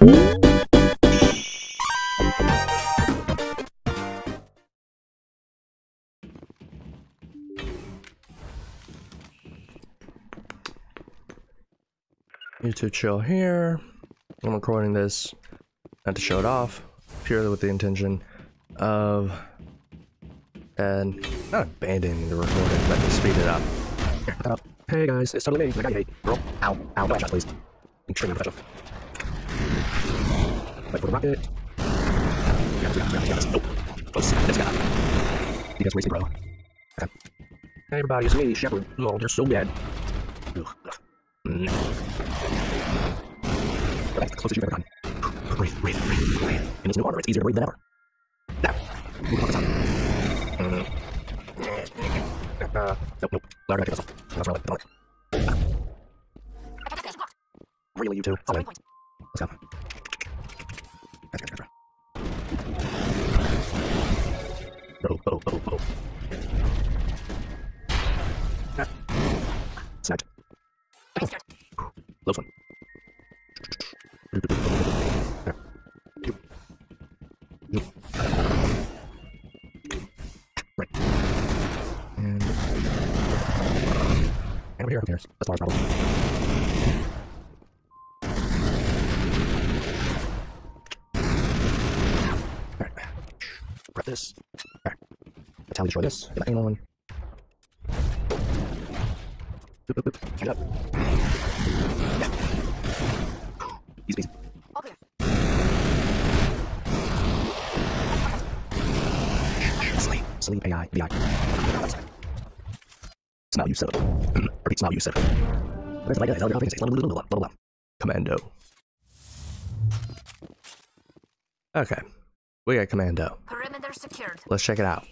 You two chill here. I'm recording this not to show it off, purely with the intention of not abandoning the recording, but to speed it up. Hey guys, it's totally me. I got you hate. Girl. Ow. Ow. No headshots, please. Extremely unprofessional. Wait for the rocket. Nope. Close. This guy. You guys wasted, bro. Okay. Hey everybody, it's me, Shepard. Oh, they're so bad. Ugh. That's the closest you've ever done. Breathe. In this new armor, it's easier to breathe than ever. Now, move the fuck nope. Louder, I can That's wrong. Really, you two? I'll win. Let's go. Gotcha. Oh. Snapped. Close one. Right. And over here, who cares? That's not our problem. Alright. Grab this. Alright. That's how we destroy this. Get that on. Boop. Change it up. Yeah. Easy. Okay. Sleep AI, VI. Smell you Citadel. Repeat, smell you Citadel. Commando. Okay. We got Commando. Perimeter secured. Let's check it out.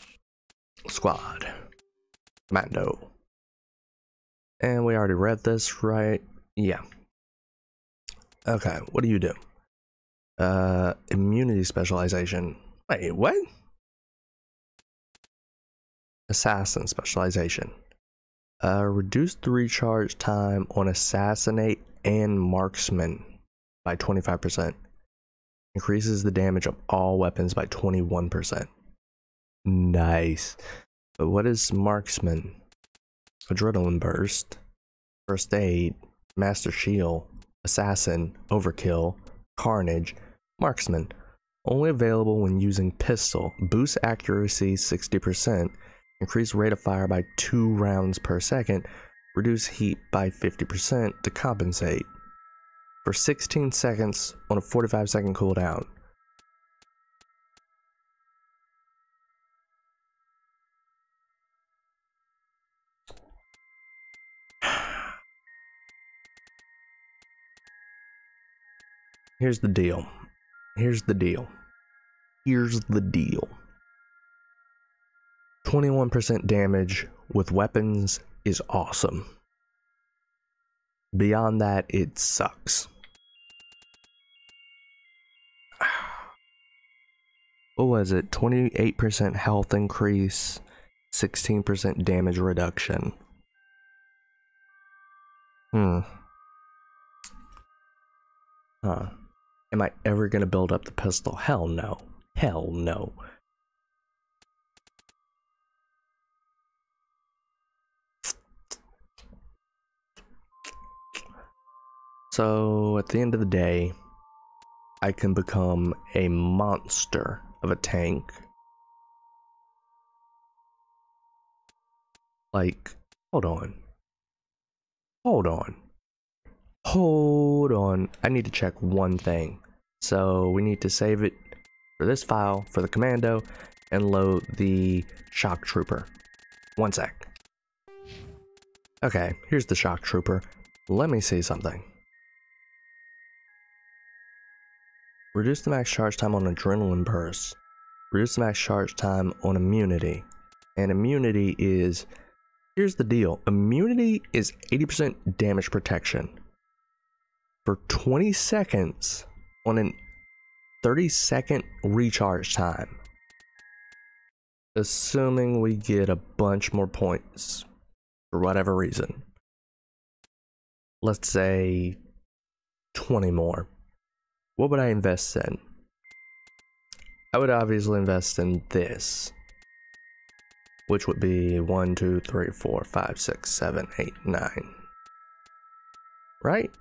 Squad. Commando. And we already read this, right? Yeah. Okay, what do you do? Immunity specialization. Wait, what? Assassin specialization. Reduce the recharge time on assassinate and marksman by 25%. Increases the damage of all weapons by 21%. Nice. But what is marksman? Adrenaline burst, first aid, master shield, assassin, overkill, carnage, marksman. Only available when using pistol. Boost accuracy 60%. Increase rate of fire by 2 rounds per second. Reduce heat by 50% to compensate. For 16 seconds on a 45-second cooldown. Here's the deal. 21% damage with weapons is awesome. Beyond that, it sucks. What was it? 28% health increase, 16% damage reduction. Am I ever gonna build up the pistol? Hell no. Hell no. So at the end of the day, I can become a monster of a tank. Like, hold on. I need to check one thing. So we need to save it for this file for the commando and load the shock trooper. One sec. Okay, here's the shock trooper. Let me see something. Reduce the max charge time on adrenaline burst. Reduce the max charge time on immunity. And immunity is, here's the deal. Immunity is 80% damage protection for 20 seconds on an 30-second recharge time. Assuming we get a bunch more points for whatever reason. Let's say 20 more. what would I invest in? I would obviously invest in this, which would be 1, 2, 3, 4, 5, 6, 7, 8, 9. Right?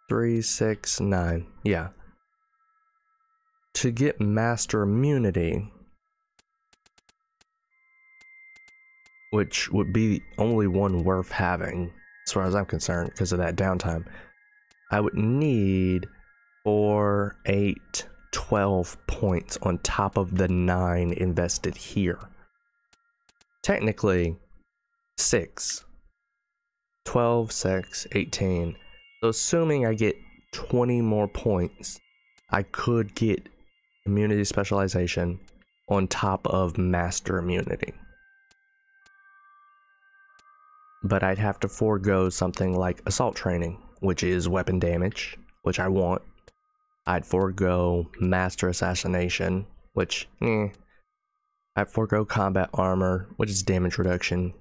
3, 6, 9. Yeah. To get master immunity, which would be the only one worth having, as far as I'm concerned, because of that downtime, I would need 4, 8, 12 points on top of the 9 invested here. Technically, 6. 12, 6, 18. So assuming I get 20 more points, I could get immunity specialization on top of master immunity. But I'd have to forego something like assault training, which is weapon damage, which I want. I'd forego master assassination, which, I'd forego combat armor, which is damage reduction,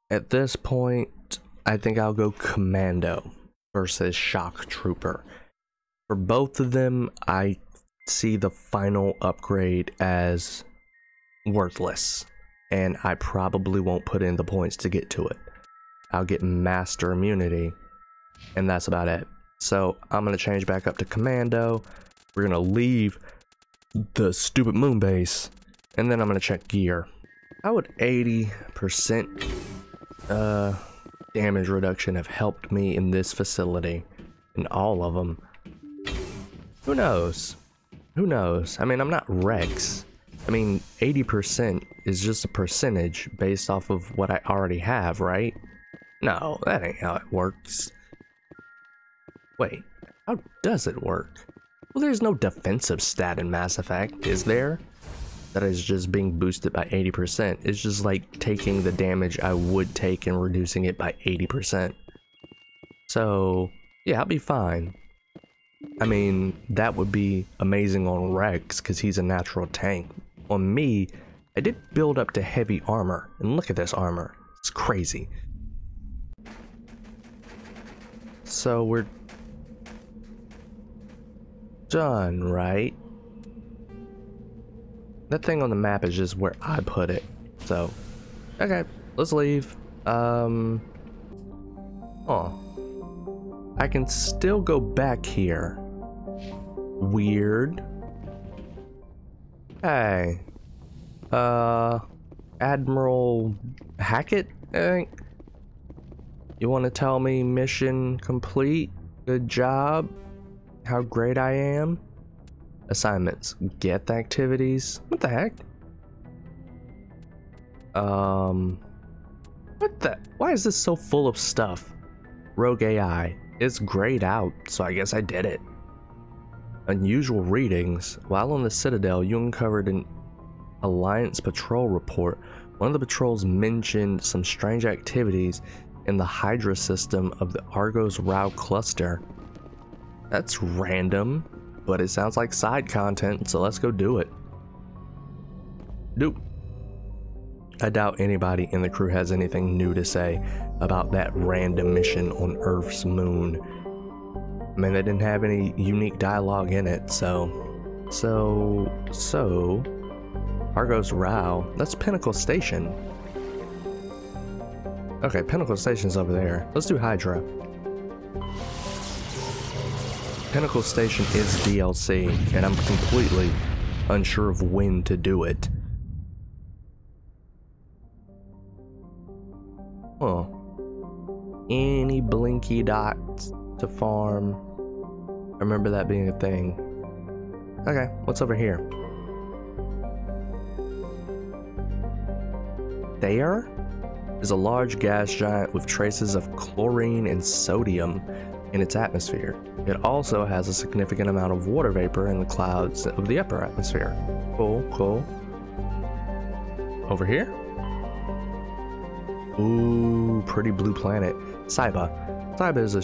At this point, I think I'll go Commando versus Shock Trooper. For both of them, I see the final upgrade as worthless, and I probably won't put in the points to get to it. I'll get Master Immunity, and that's about it. So I'm going to change back up to Commando. We're going to leave the stupid moon base, and then I'm going to check gear. How would 80% damage reduction have helped me in this facility? In all of them? Who knows? Who knows? I mean, I'm not Rex. I mean, 80% is just a percentage based off of what I already have, right? No, that ain't how it works. Wait, how does it work? Well, there's no defensive stat in Mass Effect, is there? That is just being boosted by 80%. It's just like taking the damage I would take and reducing it by 80%. So, yeah, I'll be fine. I mean, that would be amazing on Rex, because he's a natural tank. On me, I did build up to heavy armor, and look at this armor. It's crazy. So we're done, right? That thing on the map is just where I put it. So, okay, let's leave. Oh. I can still go back here. Weird. Hey. Admiral Hackett, I think? You want to tell me mission complete? Good job? How great I am? Assignments. Get the activities. What the heck? What the? Why is this so full of stuff? Rogue AI. It's grayed out, so I guess I did it. Unusual readings. While on the Citadel, you uncovered an Alliance patrol report. One of the patrols mentioned some strange activities in the Hydra system of the Argos Rao cluster. That's random, but it sounds like side content, so let's go do it. Nope. I doubt anybody in the crew has anything new to say about that random mission on Earth's moon. I mean, they didn't have any unique dialogue in it, so Argos Rao, that's Pinnacle Station. Okay, Pinnacle Station's over there. Let's do Hydra. Pinnacle Station is DLC, and I'm completely unsure of when to do it. Huh. Any blinky dots to farm? I remember that being a thing. Okay, what's over here? There is a large gas giant with traces of chlorine and sodium in its atmosphere. It also has a significant amount of water vapor in the clouds of the upper atmosphere. Cool, cool. Over here? Ooh, pretty blue planet. Saiba. Saiba is a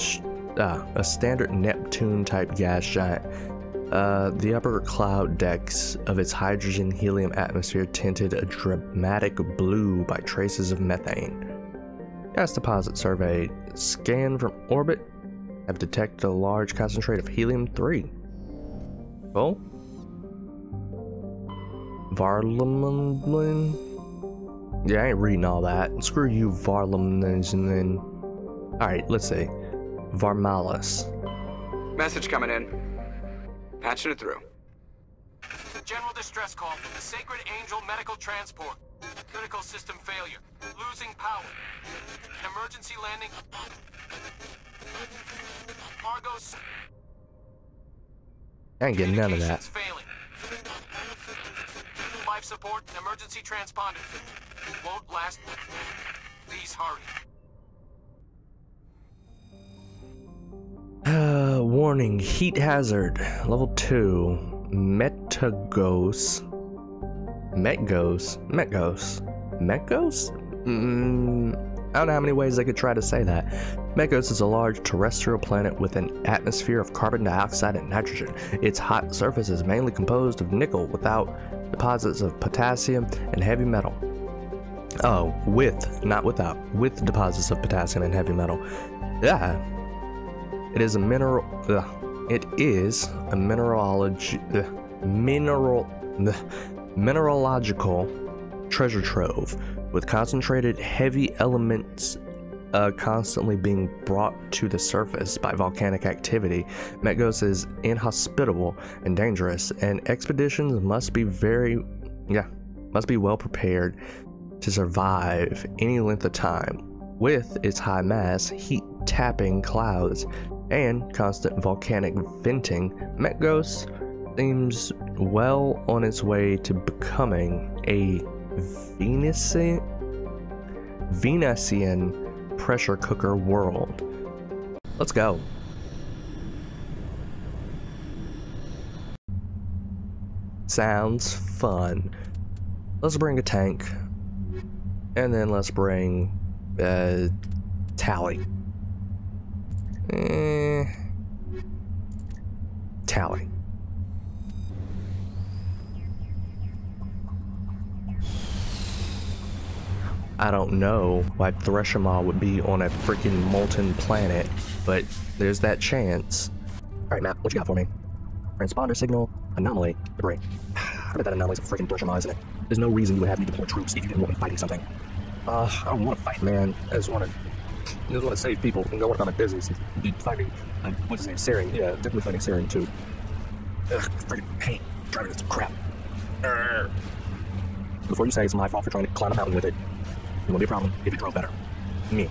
standard Neptune type gas giant. The upper cloud decks of its hydrogen-helium atmosphere tinted a dramatic blue by traces of methane. Gas deposit surveyed. Scanned from orbit. Have detected a large concentration of helium-3. Oh? Varlamlin? Yeah, I ain't reading all that. Screw you, Varlamlins, and then... Alright, let's see. Varmalis. Message coming in. Patching it through. General distress call. Sacred Angel medical transport. Critical system failure. Losing power. Emergency landing. Argos. I ain't getting none of that. Failing. Life support and emergency transponder. Won't last. Please hurry. Warning, heat hazard, level 2, Metgos? I don't know how many ways I could try to say that. Metgos is a large terrestrial planet with an atmosphere of carbon dioxide and nitrogen. Its hot surface is mainly composed of nickel without deposits of potassium and heavy metal. Oh, not without, with deposits of potassium and heavy metal. Yeah. It is a mineralogical treasure trove with concentrated heavy elements constantly being brought to the surface by volcanic activity. Metgos is inhospitable and dangerous, and expeditions must be well prepared to survive any length of time. With its high mass, heat-tapping clouds, and constant volcanic venting, Metgos seems well on its way to becoming a Venusian pressure cooker world. Let's go. Sounds fun. Let's bring a tank. And then let's bring Tally. Tally. I don't know why threshermaw would be on a freaking molten planet, but there's that chance. Alright, Matt, what you got for me? Transponder signal, anomaly, debris. I bet that anomaly's a freaking threshermaw, isn't it? There's no reason you would have me deploy troops if you didn't want me fighting something. I don't want to fight, man. I just want to save people and go work on my business. Fighting, what's his name? Saren. Yeah, definitely fighting Saren too. Ugh, freaking hate driving this crap. Before you say it's my fault for trying to climb a mountain with it, it won't be a problem if it drove better. Me.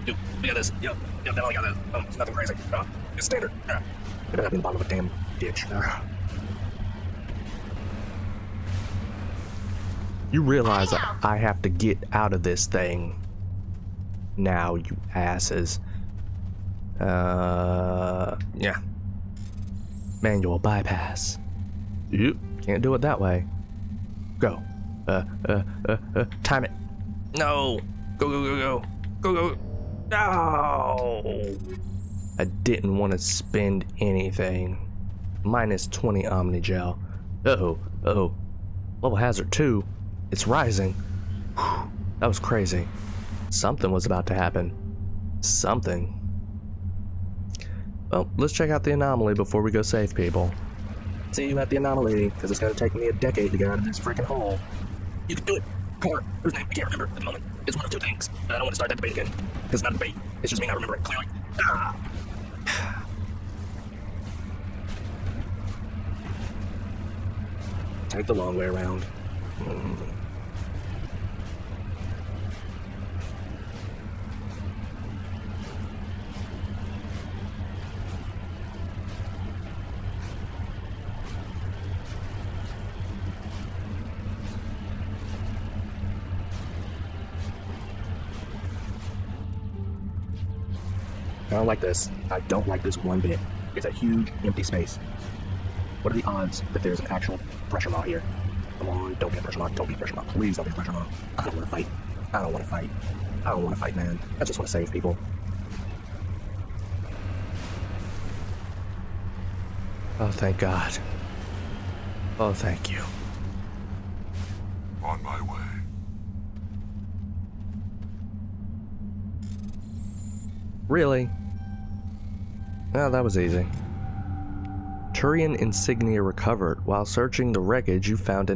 We got this. Yep, definitely got this. Oh, it's nothing crazy. It's standard. It better be in the bottom of a damn ditch. You realize I have to get out of this thing now, you asses. Yeah. Manual bypass. Yep, can't do it that way. Go. Time it. No. Go. No. I didn't want to spend anything. Minus 20 Omnigel. Uh-oh. Level hazard 2. It's rising. Whew, that was crazy. Something was about to happen. Something. Well, let's check out the anomaly before we go save people. See you at the anomaly, because it's going to take me a decade to get out of this freaking hole. You can do it. Core. Whose name? I can't remember at the moment. It's one of two things. I don't want to start that debate again. Because it's not a debate. It's just me not remembering clearly. Take the long way around. I don't like this. I don't like this one bit. It's a huge empty space. What are the odds that there's an actual pressure maw here? Come on, don't be a pressure maw. Don't be a pressure maw. Please don't be a pressure maw. I don't want to fight. I don't want to fight. I don't want to fight, man. I just want to save people. Oh, thank God. Oh, thank you. On my way. Really? Oh, that was easy. Turian insignia recovered. While searching the wreckage, you found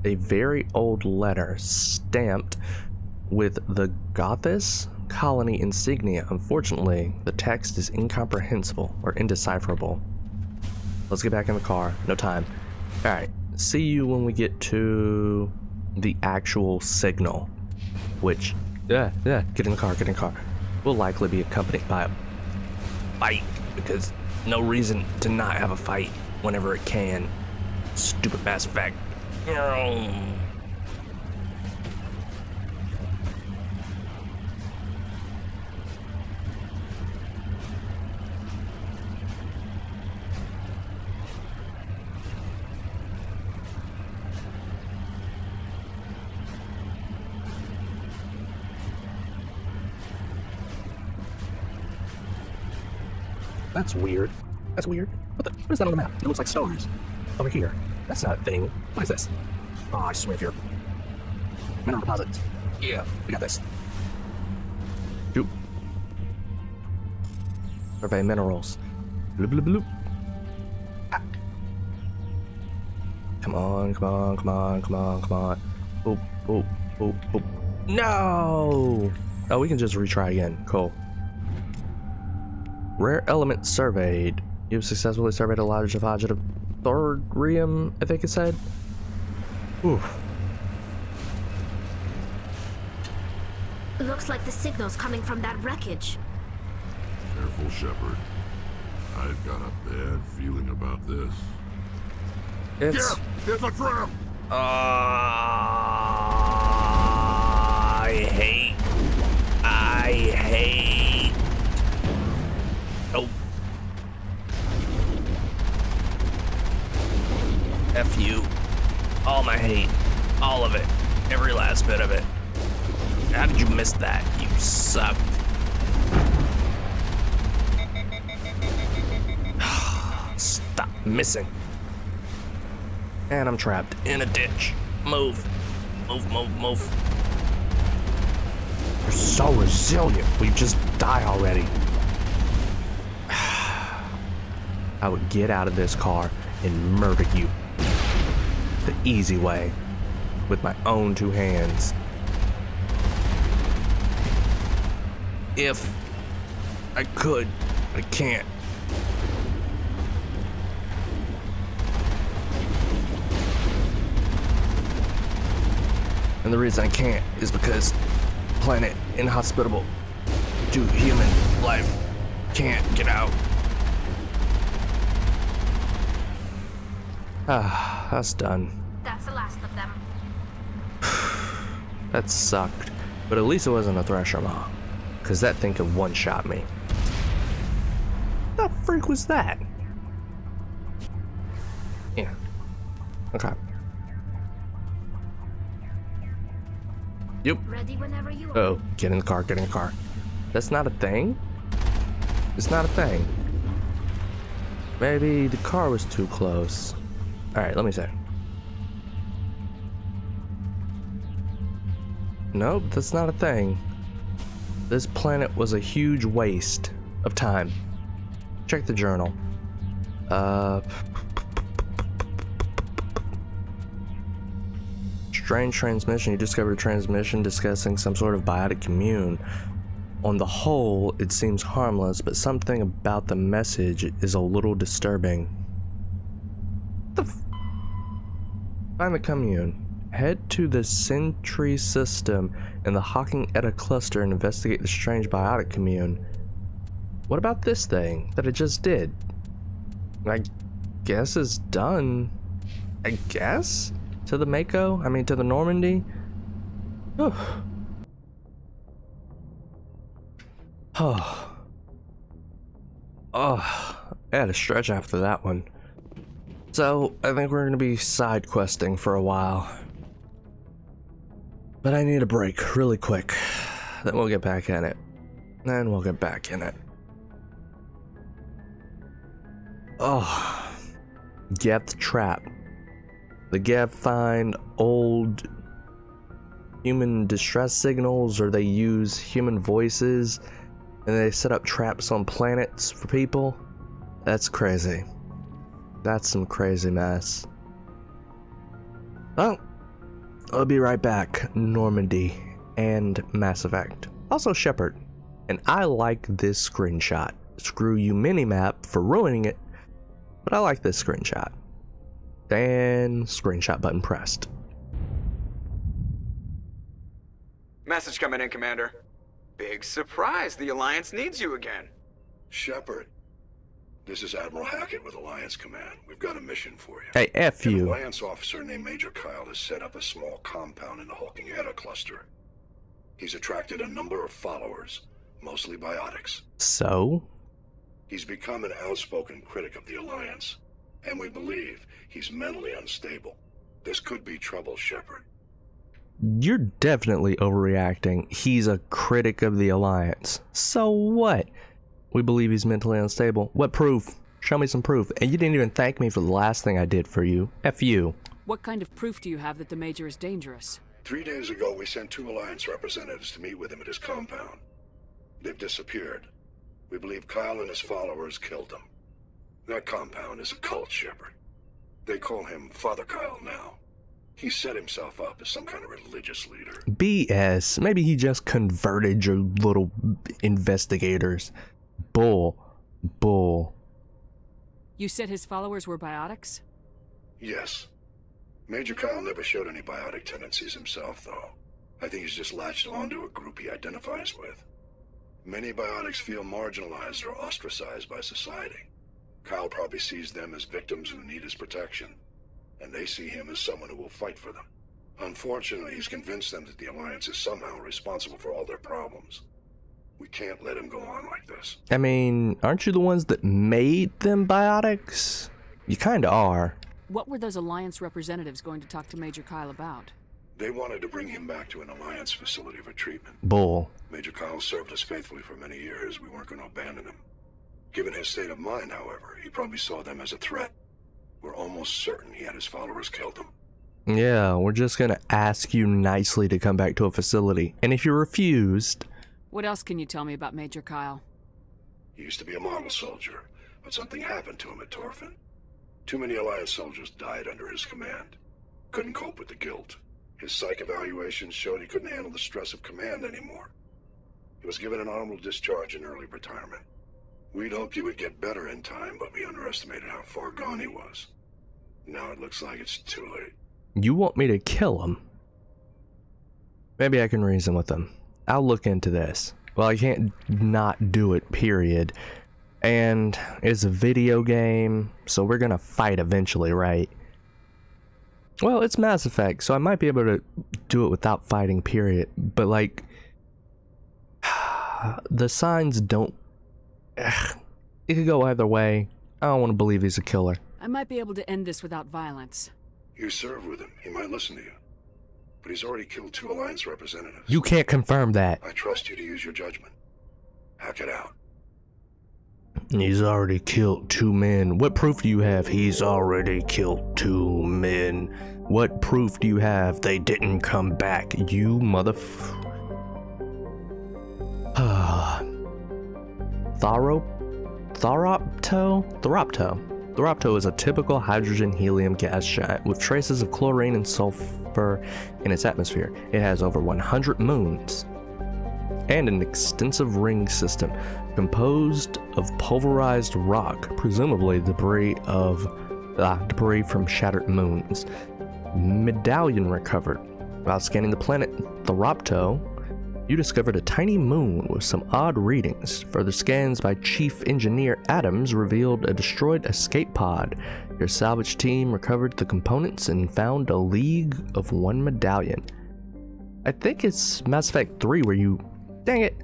a very old letter stamped with the Gothis colony insignia. Unfortunately, the text is incomprehensible or indecipherable. Let's get back in the car. No time. Alright, see you when we get to the actual signal. Which, get in the car, get in the car. Will likely be accompanied by a fight, because no reason to not have a fight whenever it can. Stupid Mass Effect. That's weird. That's weird. What is that on the map? It looks like stars. Over here. That's not a thing. What is this? Oh, I swear here. Mineral deposits. Yeah, we got this. Shoot. Survey minerals. Bloop, bloop, bloop. Ah. Come on, come on, come on, come on, come on. Boop, boop, boop, boop. No! Oh, we can just retry again. Cool. Rare element surveyed. You've successfully surveyed a large deposit of thorium, I think it said. Oof. Looks like the signal's coming from that wreckage. Careful, Shepard. I've got a bad feeling about this. It's It's a trap! I hate. Oh. F you. All my hate. All of it. Every last bit of it. How did you miss that? You suck. Stop missing. And I'm trapped in a ditch. Move. Move, move, move. You're so resilient. We just die already. I would get out of this car and murder you. The easy way. With my own two hands. If I could, I can't. And the reason I can't is because planet inhospitable to human life can't get out. Ah, that's done. That's the last of them. That sucked. But at least it wasn't a threshermaw. Because that thing could one-shot me. What the freak was that? Yeah. Okay. Yep. Ready whenever you are. Oh, get in the car, get in the car. That's not a thing? It's not a thing. Maybe the car was too close. Alright, let me see. Nope, that's not a thing. This planet was a huge waste of time. Check the journal. Strange transmission. You discovered a transmission discussing some sort of biotic commune. On the whole, it seems harmless, but something about the message is a little disturbing. Find the commune. Head to the Sentry system in the Hawking Eta cluster and investigate the strange biotic commune. What about this thing that it just did? I guess it's done. I guess? To the Mako? I mean, to the Normandy? Oh. Oh. Oh. I had a stretch after that one. So, I think we're gonna be side questing for a while. But I need a break really quick. Then we'll get back in it. Then we'll get back in it. Oh. Geth trap. The Geth find old human distress signals, or they use human voices, and they set up traps on planets for people. That's crazy. That's some crazy mess. Well, I'll be right back. Normandy and Mass Effect. Also Shepard. And I like this screenshot. Screw you minimap for ruining it, but I like this screenshot. And screenshot button pressed. Message coming in, Commander. Big surprise, the Alliance needs you again. Shepard, this is Admiral Hackett with Alliance Command. We've got a mission for you. Hey, F An you. Alliance officer named Major Kyle has set up a small compound in the Hulking Eta cluster. He's attracted a number of followers, mostly biotics. So? He's become an outspoken critic of the Alliance, and we believe he's mentally unstable. This could be trouble, Shepard. You're definitely overreacting. He's a critic of the Alliance. So what? We believe he's mentally unstable. What proof? Show me some proof. And you didn't even thank me for the last thing I did for you. F you. What kind of proof do you have that the Major is dangerous? 3 days ago, we sent 2 Alliance representatives to meet with him at his compound. They've disappeared. We believe Kyle and his followers killed them. That compound is a cult, Shepard. They call him Father Kyle now. He set himself up as some kind of religious leader. BS. Maybe he just converted your little investigators. Bull. Bull. You said his followers were biotics? Yes. Major Kyle never showed any biotic tendencies himself, though. I think he's just latched onto a group he identifies with. Many biotics feel marginalized or ostracized by society. Kyle probably sees them as victims who need his protection, and they see him as someone who will fight for them. Unfortunately, he's convinced them that the Alliance is somehow responsible for all their problems. We can't let him go on like this. I mean, aren't you the ones that made them biotics? You kinda are. What were those Alliance representatives going to talk to Major Kyle about? They wanted to bring him back to an Alliance facility for treatment. Bull. Major Kyle served us faithfully for many years. We weren't going to abandon him. Given his state of mind, however, he probably saw them as a threat. We're almost certain he had his followers killed him. Yeah, we're just gonna ask you nicely to come back to a facility. And if you refused... What else can you tell me about Major Kyle? He used to be a model soldier, but something happened to him at Torfin. Too many Alliance soldiers died under his command. Couldn't cope with the guilt. His psych evaluations showed he couldn't handle the stress of command anymore. He was given an honorable discharge in early retirement. We'd hoped he would get better in time, but we underestimated how far gone he was. Now it looks like it's too late. You want me to kill him? Maybe I can reason with him. I'll look into this. Well, I can't not do it, period. And it's a video game, so we're gonna fight eventually, right? Well, it's Mass Effect, so I might be able to do it without fighting, period. But, like, the signs don't... It could go either way. I don't want to believe he's a killer. I might be able to end this without violence. You serve with him. He might listen to you. But he's already killed 2 Alliance representatives. You can't confirm that. I trust you to use your judgment. Hack it out. He's already killed 2 men. What proof do you have he's already killed 2 men? What proof do you have they didn't come back? You Thoropto is a typical hydrogen-helium gas giant with traces of chlorine and sulfur in its atmosphere. It has over 100 moons and an extensive ring system composed of pulverized rock, presumably debris from shattered moons. Medallion recovered. While scanning the planet Thoropto, you discovered a tiny moon with some odd readings. Further scans by Chief Engineer Adams revealed a destroyed escape pod. Your salvage team recovered the components and found a League of One medallion. I think it's Mass Effect 3 where you... Dang it!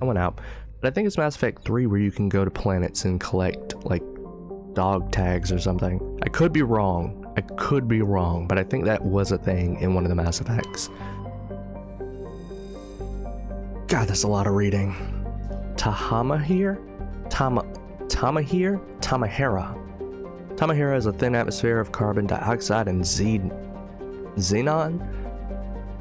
I went out. But I think it's Mass Effect 3 where you can go to planets and collect, like, dog tags or something. I could be wrong. But I think that was a thing in one of the Mass Effects. God, that's a lot of reading. Tamahera? Tamahera has a thin atmosphere of carbon dioxide and xenon.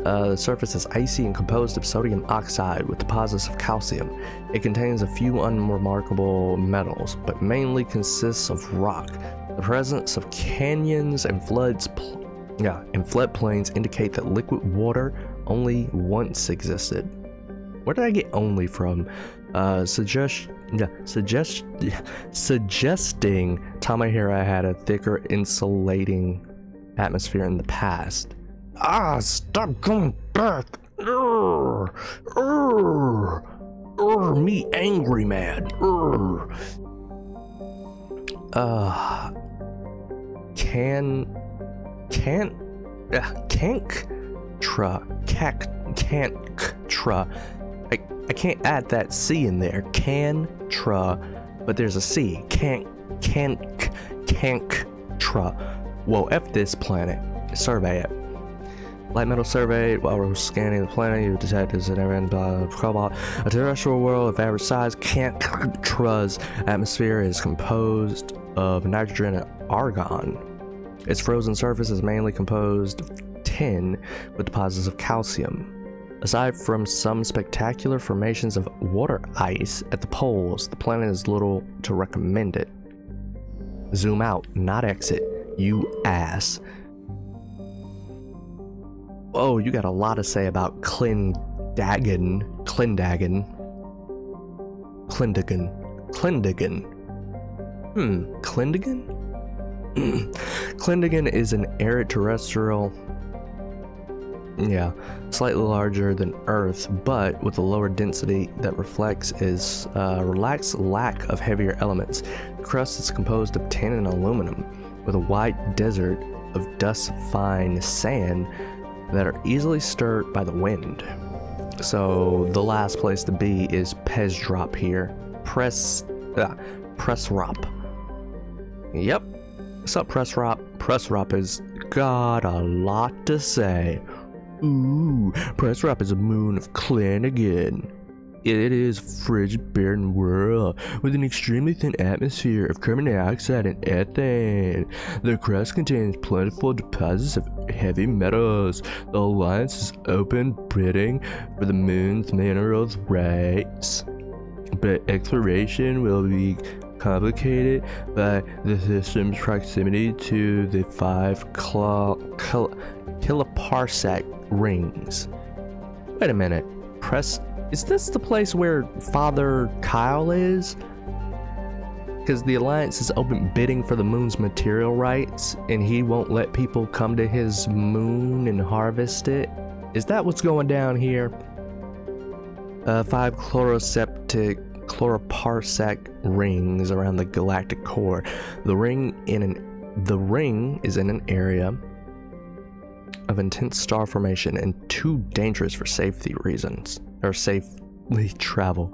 The surface is icy and composed of sodium oxide with deposits of calcium. It contains a few unremarkable metals, but mainly consists of rock. The presence of canyons and floodplains indicate that liquid water only once existed. Where did I get only from? Suggesting Tamahera had a thicker insulating atmosphere in the past. Stop going back! Me angry man. Canktra. I can't add that C in there. Cantra, but there's a C. Canktra. Whoa, F this planet. Survey it. Light metal surveyed. While we're scanning the planet, you detect as an errand cobalt. A terrestrial world of average size. Cantra's atmosphere is composed of nitrogen and argon. Its frozen surface is mainly composed of tin with deposits of calcium. Aside from some spectacular formations of water ice at the poles, the planet has little to recommend it. Zoom out, not exit, you ass. Oh, you got a lot to say about Clindagan. Clindagan. Clindagan is an arid terrestrial, slightly larger than Earth, but with a lower density that reflects its relaxed lack of heavier elements. The crust is composed of tin and aluminum, with a wide desert of dust-fine sand that are easily stirred by the wind. So the last place to be is Pesdrop here. Pressrop. Yep. What's up, Pressrop? Pressrop has got a lot to say. Ooh, Pressrop is a moon of Clannigan. It is a frigid, barren world with an extremely thin atmosphere of carbon dioxide and ethane. The crust contains plentiful deposits of heavy metals. The Alliance is open bidding for the moon's minerals rights, but exploration will be complicated by the system's proximity to the 5 kiloparsec rings. Wait a minute, is this the place where Father Kyle is? Because the Alliance is open bidding for the moon's material rights, and he won't let people come to his moon and harvest it. Is that what's going down here? 5 kiloparsec rings around the galactic core. The ring is in an area of intense star formation and too dangerous for safety reasons, or safely travel.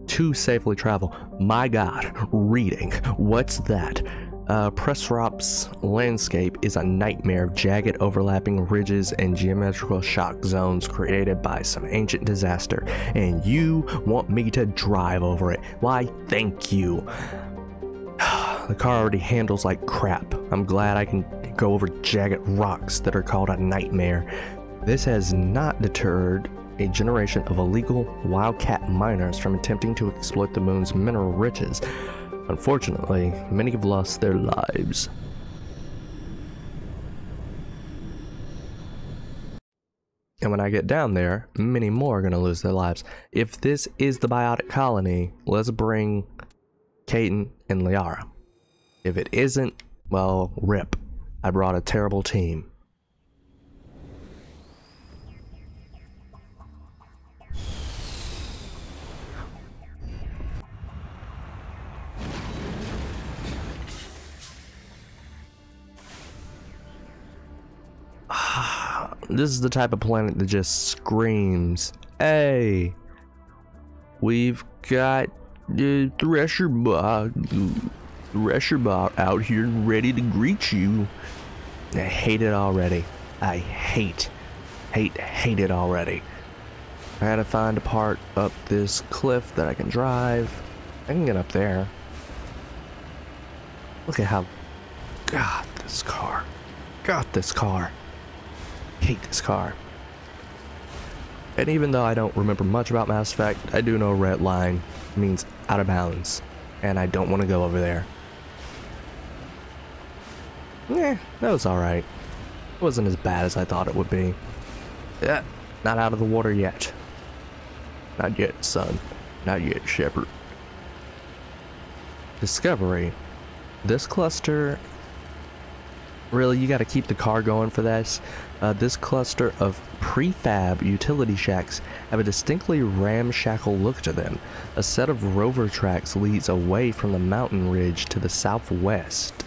To safely travel. My God, reading. What's that? Pressrop's landscape is a nightmare of jagged overlapping ridges and geometrical shock zones created by some ancient disaster, and you want me to drive over it. Why, thank you. The car already handles like crap. I'm glad I can go over jagged rocks that are called a nightmare. This has not deterred a generation of illegal wildcat miners from attempting to exploit the moon's mineral riches. Unfortunately, many have lost their lives. And when I get down there, many more are going to lose their lives. If this is the biotic colony, let's bring Kaiten and Liara. If it isn't, well, rip. I brought a terrible team. This is the type of planet that just screams, hey, we've got the threshermaw out here ready to greet you. I hate it already. I hate it already. I had to find a part up this cliff that I can drive. I can get up there. Look at how... God, this car. God, this car. Hate this car. And even though I don't remember much about Mass Effect, I do know red line means out of bounds. And I don't want to go over there. Yeah, that was alright. It wasn't as bad as I thought it would be. Yeah, not out of the water yet. Not yet, son. Not yet, Shepard. Discovery. This cluster... Really, you gotta keep the car going for this. This cluster of prefab utility shacks have a distinctly ramshackle look to them. A set of rover tracks leads away from the mountain ridge to the southwest.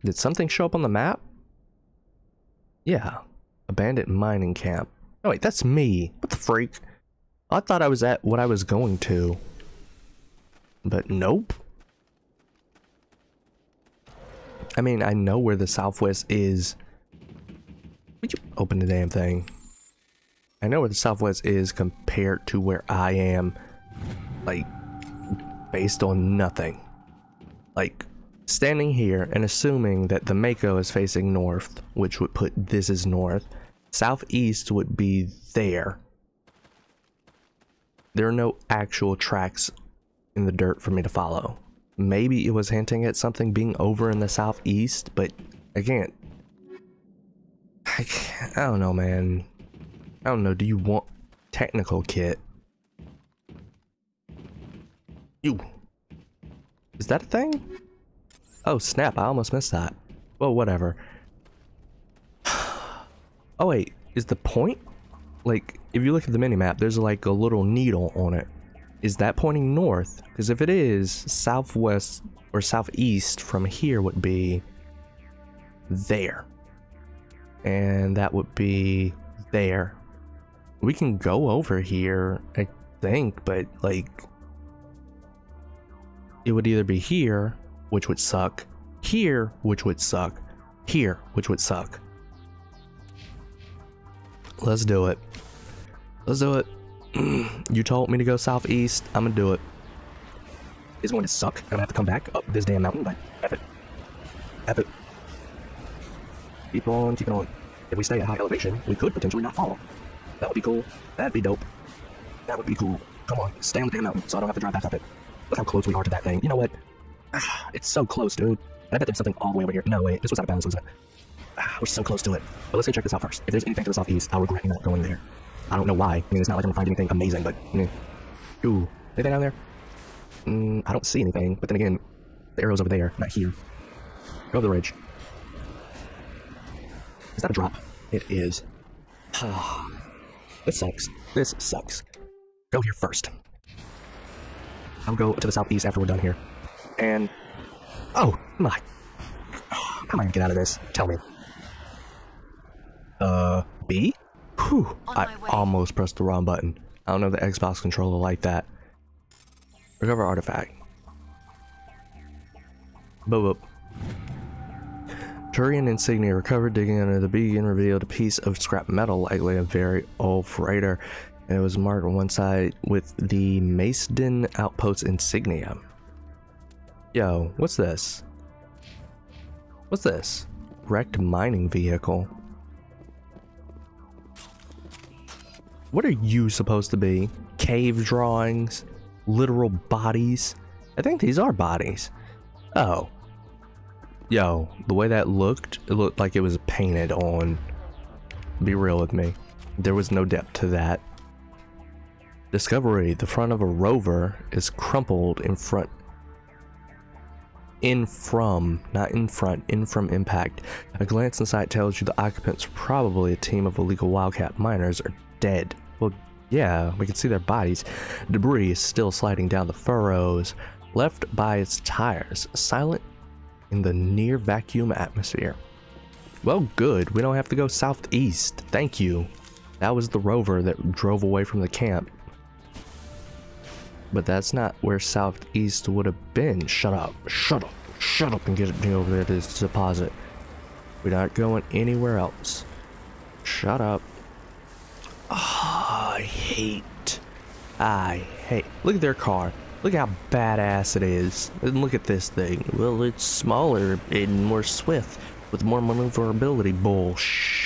Did something show up on the map? Yeah. Abandoned mining camp. Oh wait, that's me. What the freak? I thought I was at what I was going to. But nope. I mean, I know where the southwest is. Would you open the damn thing? I know where the southwest is compared to where I am. Like, based on nothing. Like, standing here and assuming that the Mako is facing north, which would put this as north. Southeast would be there. There are no actual tracks in the dirt for me to follow. Maybe it was hinting at something being over in the southeast, but again, I don't know, man. I don't know. Do you want technical kit? You. Is that a thing? Oh snap, I almost missed that. Well, whatever. Oh wait, is the point? Like, if you look at the minimap, there's like a little needle on it. Is that pointing north? Because if it is, southwest or southeast from here would be there. And that would be there. We can go over here, I think, but like... it would either be here, which would suck, here, which would suck, here, which would suck. Let's do it. Let's do it. You told me to go southeast, I'm gonna do it. It's going to suck. I'm gonna have to come back up this damn mountain, but F it. F it. Keep on, keep on. If we stay at high elevation, we could potentially not fall. That would be cool. That'd be dope. That would be cool. Come on, stay on the damn mountain so I don't have to drive back up it. Look how close we are to that thing. You know what? It's so close, dude. I bet there's something all the way over here. No, wait, this was out of bounds, wasn't it? We're so close to it. But let's go check this out first. If there's anything to the southeast, I'll regret not going there. I don't know why. I mean, it's not like I'm gonna find anything amazing, but... Ooh, anything down there? I don't see anything, but then again, the arrow's over there, not here. Go over the ridge. Is that a drop? It is. This sucks. This sucks. Go here first. I'll go to the southeast after we're done here. And... oh, my... how am I gonna get out of this? Tell me. B? Whew, I almost pressed the wrong button. I don't know the Xbox controller like that. Recover artifact. Boop boop. Turian insignia recovered. Digging under the beacon revealed a piece of scrap metal, likely a very old freighter, and it was marked on one side with the Macedon outpost insignia. Yo, what's this? What's this? Wrecked mining vehicle. What are you supposed to be? Cave drawings? Literal bodies? I think these are bodies. Oh. Yo, the way that looked, it looked like it was painted on. Be real with me. There was no depth to that. Discovery. The front of a rover is crumpled in front. Not in front, in from impact. A glance inside tells you the occupants, probably a team of illegal wildcat miners, are dead. Well, yeah, we can see their bodies. Debris is still sliding down the furrows, left by its tires, silent in the near vacuum atmosphere. Well, good. We don't have to go southeast. Thank you. That was the rover that drove away from the camp. But that's not where southeast would have been. Shut up. Shut up. Shut up and get me over there to this deposit. We're not going anywhere else. Shut up. Oh, I hate. Look at their car. Look how badass it is. And look at this thing. Well, it's smaller and more swift with more maneuverability. Bullshit.